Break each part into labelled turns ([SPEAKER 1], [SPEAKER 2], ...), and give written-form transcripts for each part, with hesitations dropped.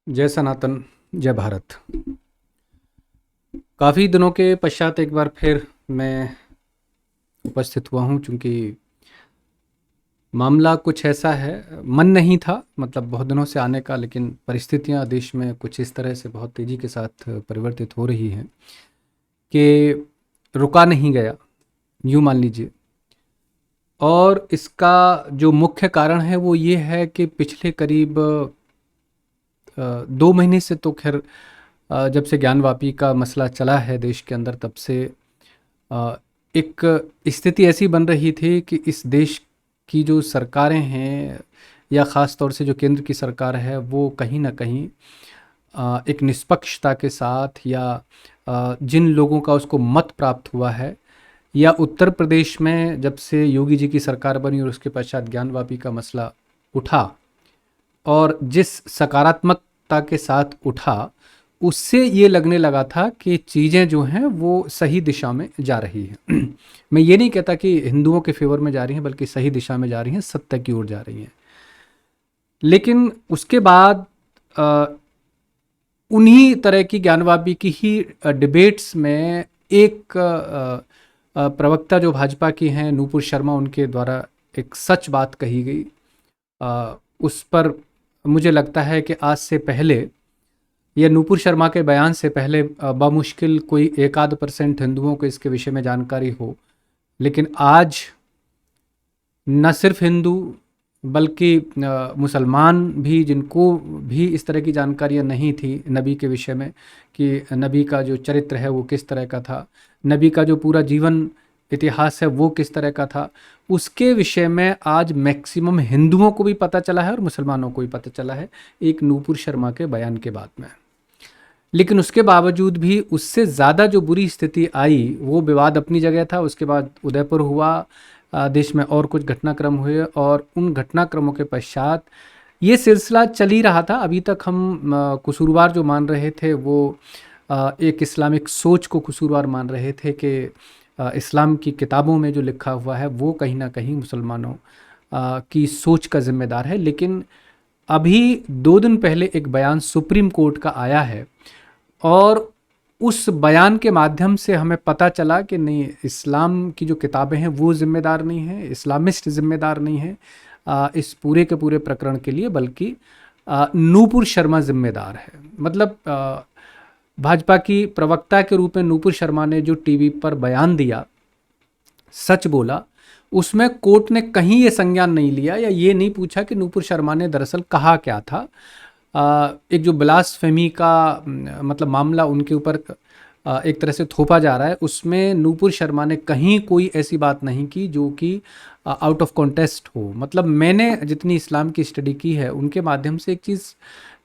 [SPEAKER 1] जय सनातन, जय भारत। काफ़ी दिनों के पश्चात एक बार फिर मैं उपस्थित हुआ हूँ, चूँकि मामला कुछ ऐसा है, मन नहीं था मतलब बहुत दिनों से आने का, लेकिन परिस्थितियाँ देश में कुछ इस तरह से बहुत तेज़ी के साथ परिवर्तित हो रही हैं कि रुका नहीं गया, यूँ मान लीजिए। और इसका जो मुख्य कारण है वो ये है कि पिछले करीब 2 महीने से तो ख़ैर जब से ज्ञानवापी का मसला चला है देश के अंदर, तब से अ, एक स्थिति ऐसी बन रही थी कि इस देश की जो सरकारें हैं या ख़ास तौर से जो केंद्र की सरकार है, वो कहीं न कहीं एक निष्पक्षता के साथ या जिन लोगों का उसको मत प्राप्त हुआ है, या उत्तर प्रदेश में जब से योगी जी की सरकार बनी और उसके पश्चात ज्ञानवापी का मसला उठा, और जिस सकारात्मकता के साथ उठा, उससे ये लगने लगा था कि चीज़ें जो हैं वो सही दिशा में जा रही हैं। मैं ये नहीं कहता कि हिंदुओं के फेवर में जा रही हैं, बल्कि सही दिशा में जा रही हैं, सत्य की ओर जा रही हैं। लेकिन उसके बाद अ, उन्हीं तरह की ज्ञानवापी की ही डिबेट्स में एक प्रवक्ता जो भाजपा की हैं, नूपुर शर्मा, उनके द्वारा एक सच बात कही गई। उस पर मुझे लगता है कि आज से पहले या नूपुर शर्मा के बयान से पहले बामुश्किल कोई 1-आध% हिंदुओं को इसके विषय में जानकारी हो। लेकिन आज न सिर्फ हिंदू बल्कि मुसलमान भी, जिनको भी इस तरह की जानकारियाँ नहीं थी नबी के विषय में कि नबी का जो चरित्र है वो किस तरह का था, नबी का जो पूरा जीवन इतिहास है वो किस तरह का था, उसके विषय में आज मैक्सिमम हिंदुओं को भी पता चला है और मुसलमानों को भी पता चला है, एक नूपुर शर्मा के बयान के बाद में। लेकिन उसके बावजूद भी उससे ज़्यादा जो बुरी स्थिति आई, वो विवाद अपनी जगह था। उसके बाद उदयपुर हुआ, देश में और कुछ घटनाक्रम हुए, और उन घटनाक्रमों के पश्चात ये सिलसिला चल ही रहा था। अभी तक हम कसूरवार जो मान रहे थे वो एक इस्लामिक सोच को कसूरवार मान रहे थे कि इस्लाम की किताबों में जो लिखा हुआ है वो कहीं ना कहीं मुसलमानों की सोच का ज़िम्मेदार है। लेकिन अभी 2 दिन पहले एक बयान सुप्रीम कोर्ट का आया है, और उस बयान के माध्यम से हमें पता चला कि नहीं, इस्लाम की जो किताबें हैं वो ज़िम्मेदार नहीं हैं, इस्लामिस्ट ज़िम्मेदार नहीं हैं इस पूरे के पूरे प्रकरण के लिए, बल्कि नूपुर शर्मा ज़िम्मेदार है। मतलब भाजपा की प्रवक्ता के रूप में नूपुर शर्मा ने जो टीवी पर बयान दिया, सच बोला, उसमें कोर्ट ने कहीं ये संज्ञान नहीं लिया या ये नहीं पूछा कि नूपुर शर्मा ने दरअसल कहा क्या था। एक जो ब्लास्फेमी का मतलब मामला उनके ऊपर एक तरह से थोपा जा रहा है, उसमें नूपुर शर्मा ने कहीं कोई ऐसी बात नहीं की जो कि आउट ऑफ कॉन्टेस्ट हो। मतलब मैंने जितनी इस्लाम की स्टडी की है उनके माध्यम से एक चीज़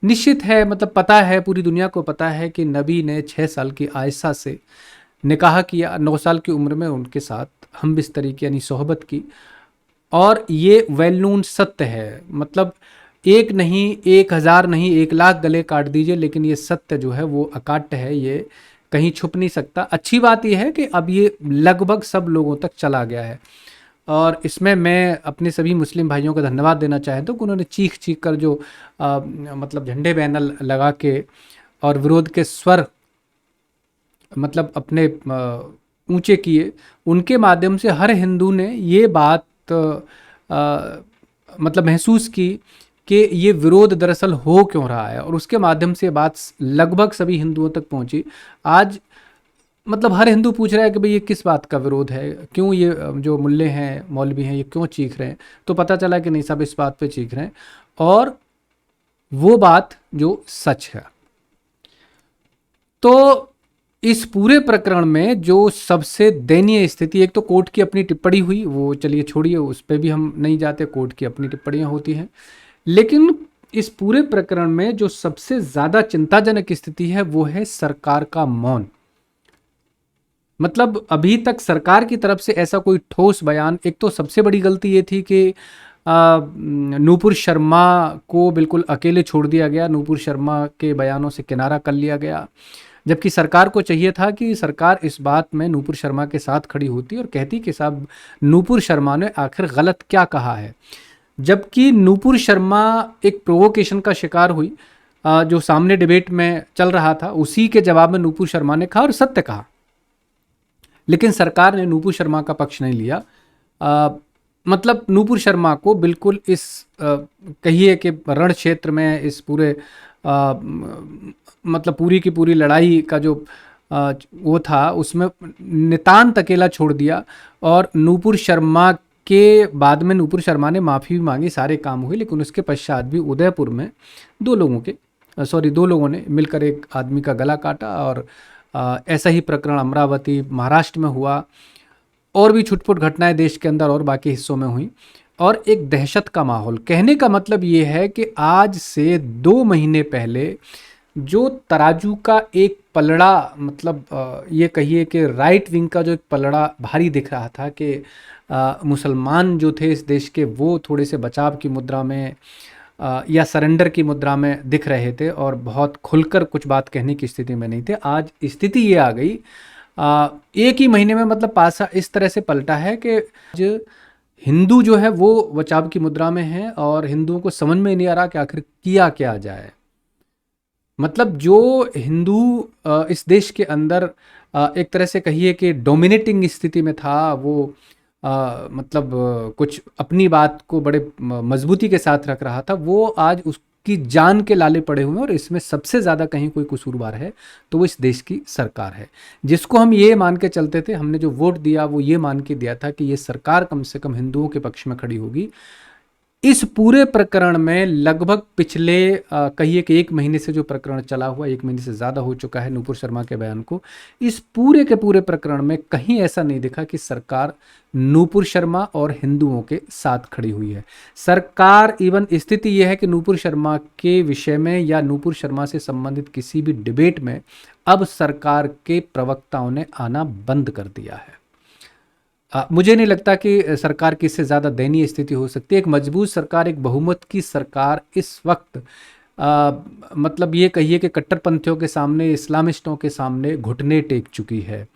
[SPEAKER 1] निश्चित है, मतलब पता है, पूरी दुनिया को पता है कि नबी ने 6 साल की आयशा से निकाह किया, 9 साल की उम्र में उनके साथ हम बिस्तरी की यानी सोहबत की, और ये वेल नोन सत्य है। मतलब एक नहीं, 1000 नहीं, 1 लाख गले काट दीजिए, लेकिन ये सत्य जो है वो अकाट्य है, ये कहीं छुप नहीं सकता। अच्छी बात यह है कि अब ये लगभग सब लोगों तक चला गया है, और इसमें मैं अपने सभी मुस्लिम भाइयों को धन्यवाद देना चाहता हूँ कि उन्होंने चीख चीख कर जो मतलब झंडे बैनर लगा के और विरोध के स्वर मतलब अपने ऊंचे किए, उनके माध्यम से हर हिंदू ने ये बात मतलब महसूस की कि ये विरोध दरअसल हो क्यों रहा है, और उसके माध्यम से बात लगभग सभी हिंदुओं तक पहुंची। आज मतलब हर हिंदू पूछ रहा है कि भाई ये किस बात का विरोध है, क्यों ये जो मुल्ले हैं, मौलवी हैं, ये क्यों चीख रहे हैं। तो पता चला कि नहीं, सब इस बात पे चीख रहे हैं, और वो बात जो सच है। तो इस पूरे प्रकरण में जो सबसे दयनीय स्थिति, एक तो कोर्ट की अपनी टिप्पणी हुई, वो चलिए छोड़िए, उस पर भी हम नहीं जाते, कोर्ट की अपनी टिप्पणियां होती हैं। लेकिन इस पूरे प्रकरण में जो सबसे ज़्यादा चिंताजनक स्थिति है वो है सरकार का मौन। मतलब अभी तक सरकार की तरफ से ऐसा कोई ठोस बयान, एक तो सबसे बड़ी गलती ये थी कि नूपुर शर्मा को बिल्कुल अकेले छोड़ दिया गया, नूपुर शर्मा के बयानों से किनारा कर लिया गया, जबकि सरकार को चाहिए था कि सरकार इस बात में नूपुर शर्मा के साथ खड़ी होती और कहती कि साहब नूपुर शर्मा ने आखिर गलत क्या कहा है। जबकि नूपुर शर्मा एक प्रोवोकेशन का शिकार हुई, जो सामने डिबेट में चल रहा था उसी के जवाब में नूपुर शर्मा ने कहा और सत्य कहा। लेकिन सरकार ने नूपुर शर्मा का पक्ष नहीं लिया। मतलब नूपुर शर्मा को बिल्कुल इस कहिए कि रण क्षेत्र में इस पूरे मतलब पूरी की पूरी लड़ाई का जो वो था उसमें नितांत अकेला छोड़ दिया। और नूपुर शर्मा के बाद में नूपुर शर्मा ने माफ़ी भी मांगी, सारे काम हुए, लेकिन उसके पश्चात भी उदयपुर में दो लोगों ने मिलकर एक आदमी का गला काटा। और ऐसा ही प्रकरण अमरावती महाराष्ट्र में हुआ, और भी छुटपुट घटनाएं देश के अंदर और बाकी हिस्सों में हुई, और एक दहशत का माहौल। कहने का मतलब ये है कि आज से 2 महीने पहले जो तराजू का एक पलड़ा, मतलब ये कहिए कि राइट विंग का जो एक पलड़ा भारी दिख रहा था कि मुसलमान जो थे इस देश के वो थोड़े से बचाव की मुद्रा में या सरेंडर की मुद्रा में दिख रहे थे और बहुत खुलकर कुछ बात कहने की स्थिति में नहीं थे। आज स्थिति ये आ गई, एक ही महीने में, मतलब पासा इस तरह से पलटा है कि जो हिंदू जो है वो बचाव की मुद्रा में है और हिंदुओं को समझ में नहीं आ रहा कि आखिर किया क्या जाए। मतलब जो हिंदू इस देश के अंदर एक तरह से कहिए कि डोमिनेटिंग स्थिति में था, वो मतलब कुछ अपनी बात को बड़े मजबूती के साथ रख रहा था, वो आज उसकी जान के लाले पड़े हुए हैं। और इसमें सबसे ज़्यादा कहीं कोई कसूरवार है तो वो इस देश की सरकार है, जिसको हम ये मान के चलते थे, हमने जो वोट दिया वो ये मान के दिया था कि ये सरकार कम से कम हिंदुओं के पक्ष में खड़ी होगी। इस पूरे प्रकरण में लगभग पिछले कहिए कि 1 महीने से जो प्रकरण चला हुआ, 1 महीने से ज़्यादा हो चुका है नूपुर शर्मा के बयान को, इस पूरे के पूरे प्रकरण में कहीं ऐसा नहीं दिखा कि सरकार नूपुर शर्मा और हिंदुओं के साथ खड़ी हुई है। सरकार इवन स्थिति यह है कि नूपुर शर्मा के विषय में या नूपुर शर्मा से संबंधित किसी भी डिबेट में अब सरकार के प्रवक्ताओं ने आना बंद कर दिया है। मुझे नहीं लगता कि सरकार की इससे ज़्यादा दयनीय स्थिति हो सकती है। एक मजबूत सरकार, एक बहुमत की सरकार इस वक्त मतलब ये कहिए कि कट्टरपंथियों के सामने, इस्लामिस्टों के सामने घुटने टेक चुकी है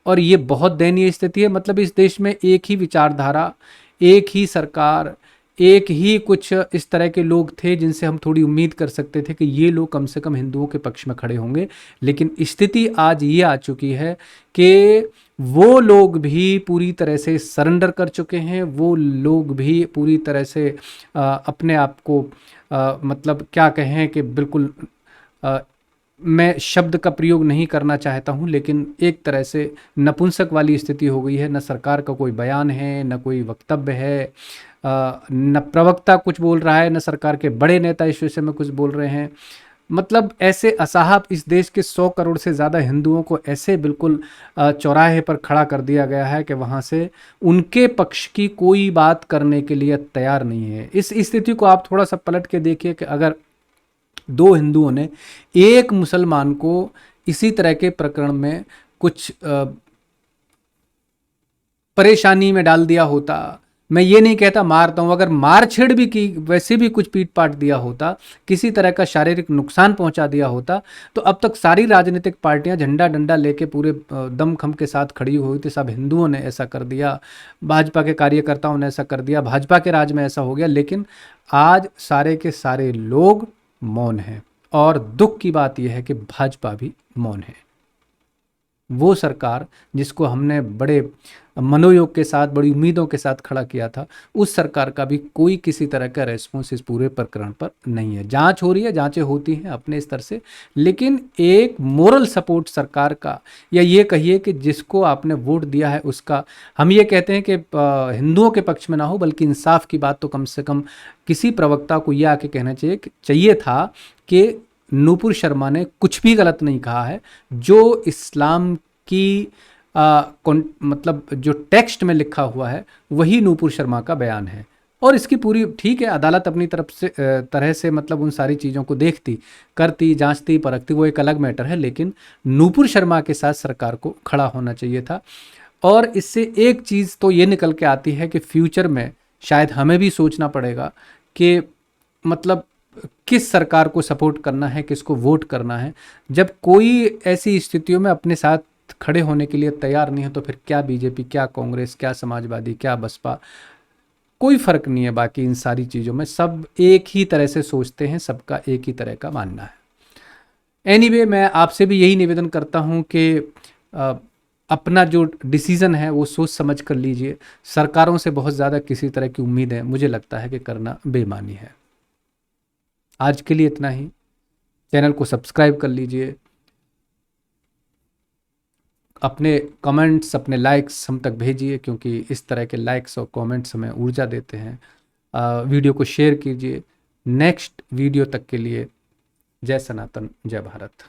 [SPEAKER 1] और ये बहुत दयनीय स्थिति है। मतलब इस देश में एक ही विचारधारा, एक ही सरकार, एक ही कुछ इस तरह के लोग थे जिनसे हम थोड़ी उम्मीद कर सकते थे कि ये लोग कम से कम हिंदुओं के पक्ष में खड़े होंगे। लेकिन स्थिति आज ये आ चुकी है कि वो लोग भी पूरी तरह से सरेंडर कर चुके हैं, वो लोग भी पूरी तरह से अपने आप को मतलब क्या कहें कि बिल्कुल मैं शब्द का प्रयोग नहीं करना चाहता हूं, लेकिन एक तरह से नपुंसक वाली स्थिति हो गई है। न सरकार का कोई बयान है, न कोई वक्तव्य है, न प्रवक्ता कुछ बोल रहा है, न सरकार के बड़े नेता इस विषय में कुछ बोल रहे हैं। मतलब ऐसे असहाय इस देश के 100 करोड़ से ज़्यादा हिंदुओं को ऐसे बिल्कुल चौराहे पर खड़ा कर दिया गया है कि वहाँ से उनके पक्ष की कोई बात करने के लिए तैयार नहीं है। इस स्थिति को आप थोड़ा सा पलट के देखिए कि अगर 2 हिंदुओं ने एक मुसलमान को इसी तरह के प्रकरण में कुछ परेशानी में डाल दिया होता, मैं ये नहीं कहता मारता हूँ, अगर मारछेड़ भी की, वैसे भी कुछ पीट पाट दिया होता, किसी तरह का शारीरिक नुकसान पहुंचा दिया होता, तो अब तक सारी राजनीतिक पार्टियां झंडा डंडा लेके पूरे दमखम के साथ खड़ी हुई थी। सब हिंदुओं ने ऐसा कर दिया, भाजपा के कार्यकर्ताओं ने ऐसा कर दिया, भाजपा के राज में ऐसा हो गया। लेकिन आज सारे के सारे लोग मौन हैं और दुख की बात यह है कि भाजपा भी मौन है। वो सरकार जिसको हमने बड़े मनोयोग के साथ, बड़ी उम्मीदों के साथ खड़ा किया था, उस सरकार का भी कोई किसी तरह का रेस्पॉन्स इस पूरे प्रकरण पर नहीं है। जांच हो रही है, जांचें होती हैं अपने स्तर से, लेकिन एक मोरल सपोर्ट सरकार का, या ये कहिए कि जिसको आपने वोट दिया है उसका, हम ये कहते हैं कि हिंदुओं के पक्ष में ना हो, बल्कि इंसाफ की बात तो कम से कम किसी प्रवक्ता को यह आके कहना चाहिए था कि नूपुर शर्मा ने कुछ भी गलत नहीं कहा है। जो इस्लाम की मतलब जो टेक्स्ट में लिखा हुआ है वही नूपुर शर्मा का बयान है। और इसकी पूरी ठीक है, अदालत अपनी तरह से मतलब उन सारी चीज़ों को देखती, करती, जांचती, परखती, वो एक अलग मैटर है। लेकिन नूपुर शर्मा के साथ सरकार को खड़ा होना चाहिए था। और इससे एक चीज़ तो ये निकल के आती है कि फ्यूचर में शायद हमें भी सोचना पड़ेगा कि मतलब किस सरकार को सपोर्ट करना है, किसको वोट करना है। जब कोई ऐसी स्थितियों में अपने साथ खड़े होने के लिए तैयार नहीं है तो फिर क्या बीजेपी, क्या कांग्रेस, क्या समाजवादी, क्या बसपा, कोई फ़र्क नहीं है बाकी इन सारी चीज़ों में, सब एक ही तरह से सोचते हैं, सबका एक ही तरह का मानना है। एनीवे मैं आपसे भी यही निवेदन करता हूँ कि अपना जो डिसीज़न है वो सोच समझ कर लीजिए। सरकारों से बहुत ज़्यादा किसी तरह की उम्मीद है, मुझे लगता है कि करना बेईमानी है। आज के लिए इतना ही। चैनल को सब्सक्राइब कर लीजिए। अपने कमेंट्स, अपने लाइक्स हम तक भेजिए, क्योंकि इस तरह के लाइक्स और कमेंट्स हमें ऊर्जा देते हैं। वीडियो को शेयर कीजिए। नेक्स्ट वीडियो तक के लिए जय सनातन, जय भारत।